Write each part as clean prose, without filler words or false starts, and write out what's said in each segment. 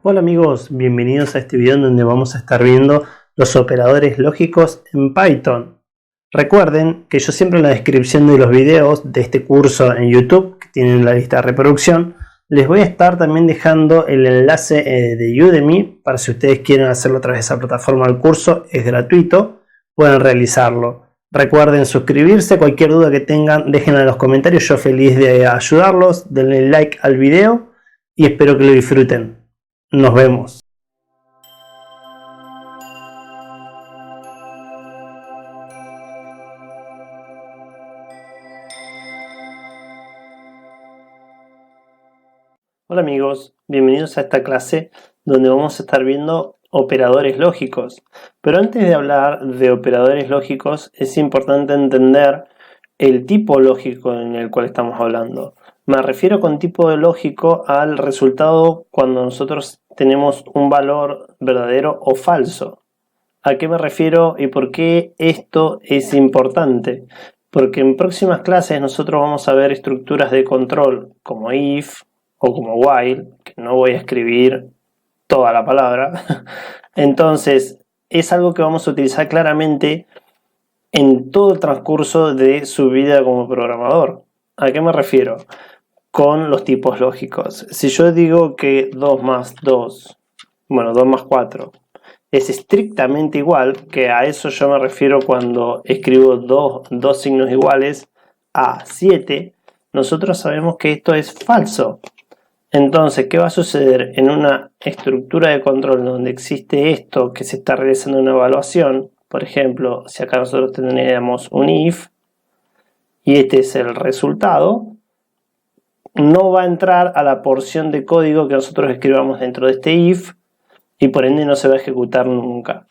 Hola amigos, bienvenidos a este video en donde vamos a estar viendo los operadores lógicos en Python. Recuerden que yo siempre en la descripción de los videos de este curso en YouTube, que tienen la lista de reproducción, les voy a estar también dejando el enlace de Udemy para si ustedes quieren hacerlo a través de esa plataforma del curso, es gratuito, pueden realizarlo. Recuerden suscribirse, cualquier duda que tengan déjenla en los comentarios, yo feliz de ayudarlos, denle like al video y espero que lo disfruten. Nos vemos. Hola amigos, bienvenidos a esta clase donde vamos a estar viendo operadores lógicos. Pero antes de hablar de operadores lógicos es importante entender el tipo lógico en el cual estamos hablando. Me refiero con tipo de lógico al resultado cuando nosotros tenemos un valor verdadero o falso. ¿A qué me refiero y por qué esto es importante? Porque en próximas clases nosotros vamos a ver estructuras de control como if o como while, que no voy a escribir toda la palabra. Entonces, es algo que vamos a utilizar claramente en todo el transcurso de su vida como programador. ¿A qué me refiero? Con los tipos lógicos. Si yo digo que 2 más 2, bueno, 2 más 4, es estrictamente igual, que a eso yo me refiero cuando escribo dos signos iguales a 7, nosotros sabemos que esto es falso. Entonces, ¿qué va a suceder en una estructura de control donde existe esto que se está realizando una evaluación? Por ejemplo, si acá nosotros tendríamos un if y este es el resultado, no va a entrar a la porción de código que nosotros escribamos dentro de este if y por ende no se va a ejecutar nunca.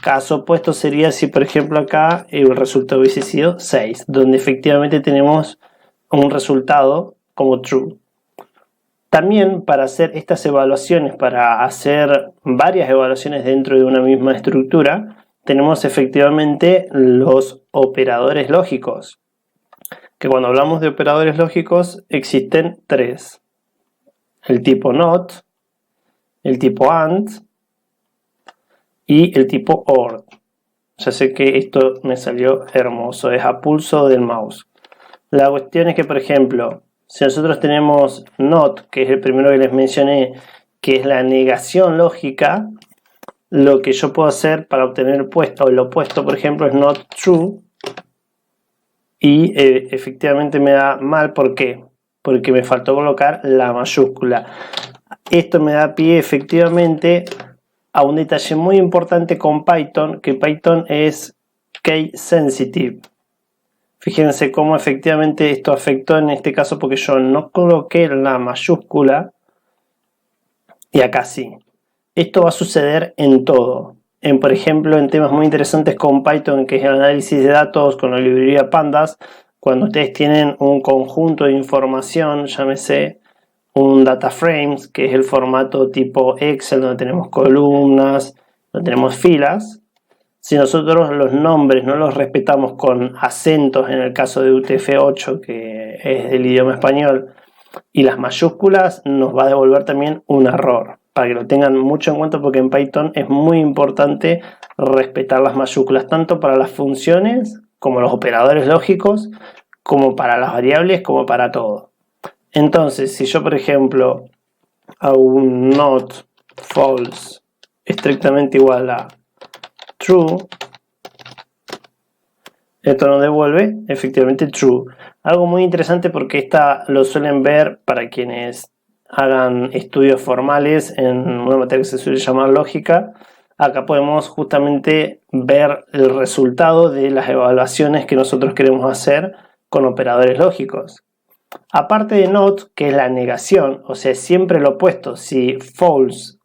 Caso opuesto sería si por ejemplo acá el resultado hubiese sido 6, donde efectivamente tenemos un resultado como true. También para hacer estas evaluaciones, para hacer varias evaluaciones dentro de una misma estructura, tenemos efectivamente los operadores lógicos. Que cuando hablamos de operadores lógicos existen tres. El tipo NOT, el tipo AND y el tipo OR. Ya sé que esto me salió hermoso, es a pulso del mouse. La cuestión es que, por ejemplo, si nosotros tenemos NOT, que es el primero que les mencioné, que es la negación lógica, lo que yo puedo hacer para obtener el opuesto, por ejemplo, es NOT TRUE, y efectivamente me da mal. ¿Por qué? Porque me faltó colocar la mayúscula. Esto me da pie efectivamente a un detalle muy importante con Python, que Python es case sensitive. Fíjense cómo efectivamente esto afectó en este caso porque yo no coloqué la mayúscula y acá sí. Esto va a suceder en todo. Por ejemplo, en temas muy interesantes con Python, que es el análisis de datos con la librería Pandas, cuando ustedes tienen un conjunto de información, llámese un data frames, que es el formato tipo Excel, donde tenemos columnas, donde tenemos filas. Si nosotros los nombres no los respetamos con acentos, en el caso de UTF-8, que es del idioma español, y las mayúsculas, nos va a devolver también un error. Para que lo tengan mucho en cuenta, porque en Python es muy importante respetar las mayúsculas, tanto para las funciones, como los operadores lógicos, como para las variables, como para todo. Entonces, si yo, por ejemplo, hago un not false estrictamente igual a true, esto nos devuelve efectivamente true. Algo muy interesante porque esta lo suelen ver para quienes hagan estudios formales en una materia que se suele llamar lógica. Acá podemos justamente ver el resultado de las evaluaciones que nosotros queremos hacer con operadores lógicos. Aparte de not, que es la negación, o sea, siempre lo opuesto. Si false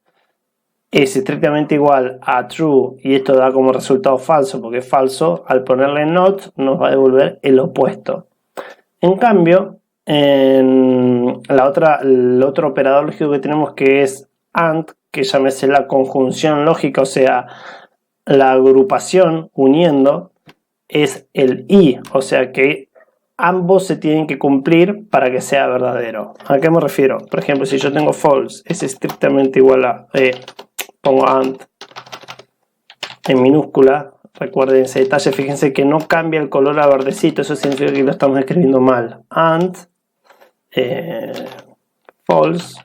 es estrictamente igual a true y esto da como resultado falso porque es falso, al ponerle not nos va a devolver el opuesto. En cambio, el otro operador lógico que tenemos, que es AND, que llámese la conjunción lógica, o sea, la agrupación uniendo, es el y, o sea que ambos se tienen que cumplir para que sea verdadero. ¿A qué me refiero? Por ejemplo, si yo tengo false, es estrictamente igual a, pongo and en minúscula, recuerden ese detalle, fíjense que no cambia el color a verdecito, eso significa que lo estamos escribiendo mal. And false,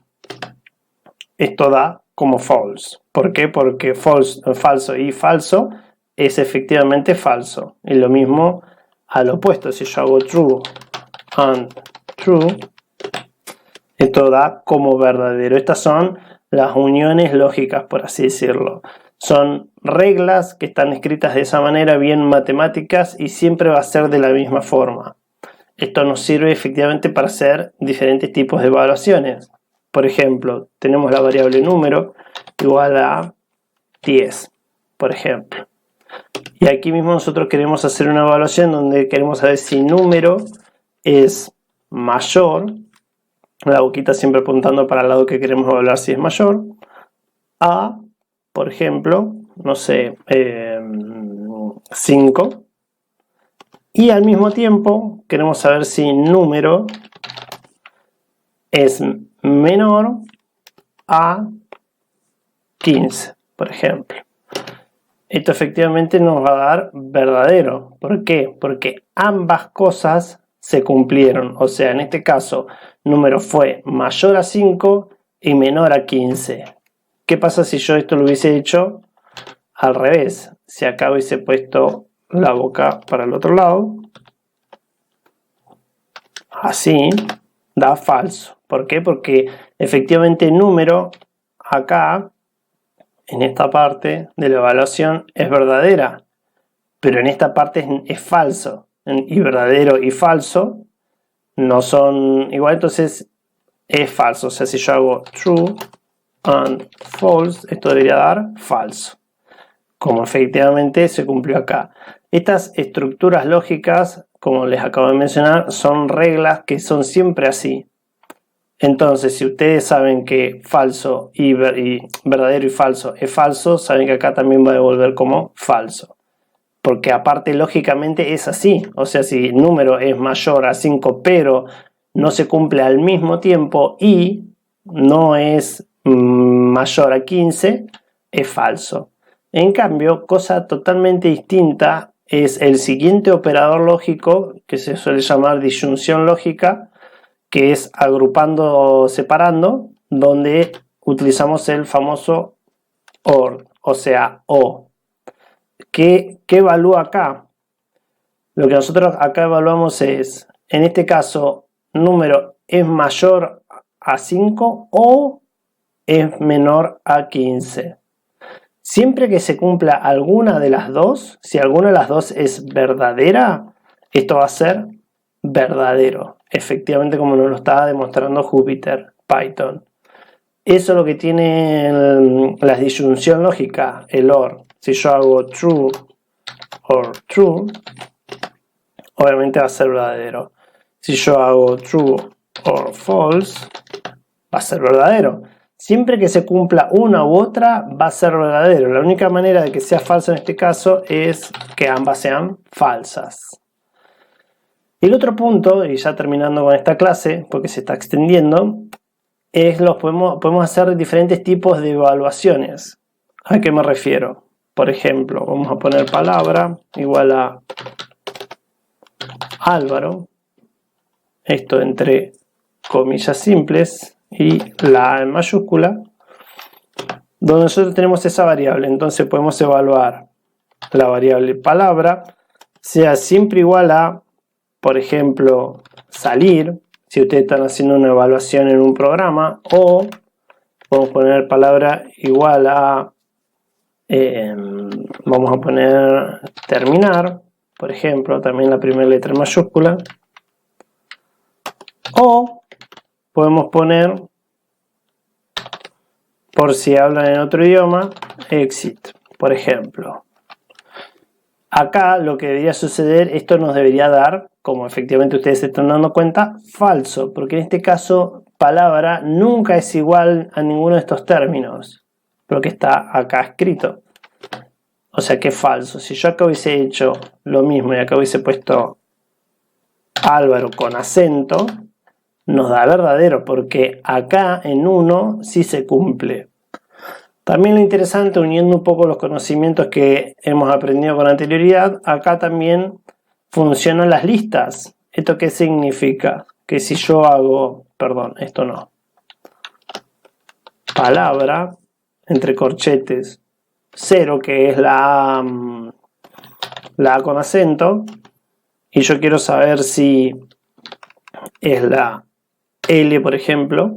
esto da como false. ¿Por qué? Porque falso y falso es efectivamente falso. Y lo mismo al opuesto, si yo hago true and true, esto da como verdadero. Estas son las uniones lógicas, por así decirlo. Son reglas que están escritas de esa manera, bien matemáticas, y siempre va a ser de la misma forma. Esto nos sirve efectivamente para hacer diferentes tipos de evaluaciones. Por ejemplo, tenemos la variable número igual a 10, por ejemplo. Y aquí mismo nosotros queremos hacer una evaluación donde queremos saber si número es mayor, la boquita siempre apuntando para el lado que queremos evaluar si es mayor, a, por ejemplo, no sé, 5. Y al mismo tiempo queremos saber si número es menor a 15, por ejemplo. Esto efectivamente nos va a dar verdadero. ¿Por qué? Porque ambas cosas se cumplieron. O sea, en este caso, número fue mayor a 5 y menor a 15. ¿Qué pasa si yo esto lo hubiese hecho al revés? Si acá hubiese puesto la boca para el otro lado, así, da falso. ¿Por qué? Porque efectivamente el número acá, en esta parte de la evaluación, es verdadera, pero en esta parte es falso. Y verdadero y falso no son igual, entonces es falso. O sea, si yo hago true and false, esto debería dar falso, como efectivamente se cumplió acá. Estas estructuras lógicas, como les acabo de mencionar, son reglas que son siempre así. Entonces, si ustedes saben que falso y verdadero y falso es falso, saben que acá también va a devolver como falso. Porque aparte, lógicamente, es así. O sea, si el número es mayor a 5, pero no se cumple al mismo tiempo y no es mayor a 15, es falso. En cambio, cosa totalmente distinta es el siguiente operador lógico, que se suele llamar disyunción lógica, que es agrupando o separando, donde utilizamos el famoso OR, o sea, O. ¿Qué evalúa acá? Lo que nosotros acá evaluamos es, en este caso, número es mayor a 5 o es menor a 15. Siempre que se cumpla alguna de las dos, si alguna de las dos es verdadera, esto va a ser verdadero, efectivamente como nos lo estaba demostrando Jupyter Python. Eso es lo que tiene la disyunción lógica, el OR. Si yo hago true or true, obviamente va a ser verdadero. Si yo hago true or false, va a ser verdadero. Siempre que se cumpla una u otra, va a ser verdadero. La única manera de que sea falso en este caso es que ambas sean falsas. El otro punto, y ya terminando con esta clase, porque se está extendiendo, es podemos hacer diferentes tipos de evaluaciones. ¿A qué me refiero? Por ejemplo, vamos a poner palabra igual a Álvaro. Esto entre comillas simples y la A en mayúscula, donde nosotros tenemos esa variable. Entonces podemos evaluar la variable palabra, sea siempre igual a, por ejemplo, salir, si ustedes están haciendo una evaluación en un programa, o podemos poner palabra igual a, vamos a poner terminar, por ejemplo, también la primera letra en mayúscula, o podemos poner, por si hablan en otro idioma, exit, por ejemplo. Acá lo que debería suceder, esto nos debería dar, como efectivamente ustedes se están dando cuenta, falso, porque en este caso palabra nunca es igual a ninguno de estos términos, lo que está acá escrito. O sea que es falso. Si yo acá hubiese hecho lo mismo y acá hubiese puesto Álvaro con acento, nos da verdadero, porque acá en 1 sí se cumple. También lo interesante, uniendo un poco los conocimientos que hemos aprendido con anterioridad, acá también funcionan las listas. ¿Esto qué significa? Que si yo hago, perdón, esto no, palabra, entre corchetes, 0, que es la A con acento, y yo quiero saber si es la L, por ejemplo,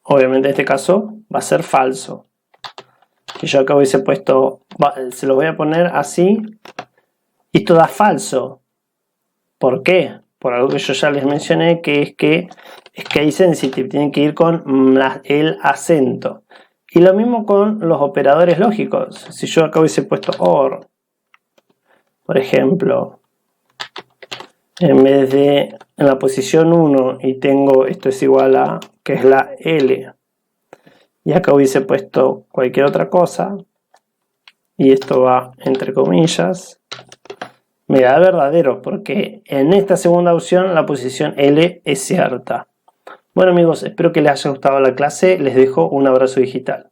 obviamente en este caso va a ser falso. Y yo acá hubiese puesto, se lo voy a poner así, y esto da falso. ¿Por qué? Por algo que yo ya les mencioné, que es case sensitive, tienen que ir con el acento. Y lo mismo con los operadores lógicos. Si yo acá hubiese puesto OR, por ejemplo, en vez de en la posición 1 y tengo esto es igual a, que es la L, y acá hubiese puesto cualquier otra cosa, y esto va entre comillas, me da verdadero, porque en esta segunda opción la posición L es cierta. Bueno amigos, espero que les haya gustado la clase, les dejo un abrazo digital.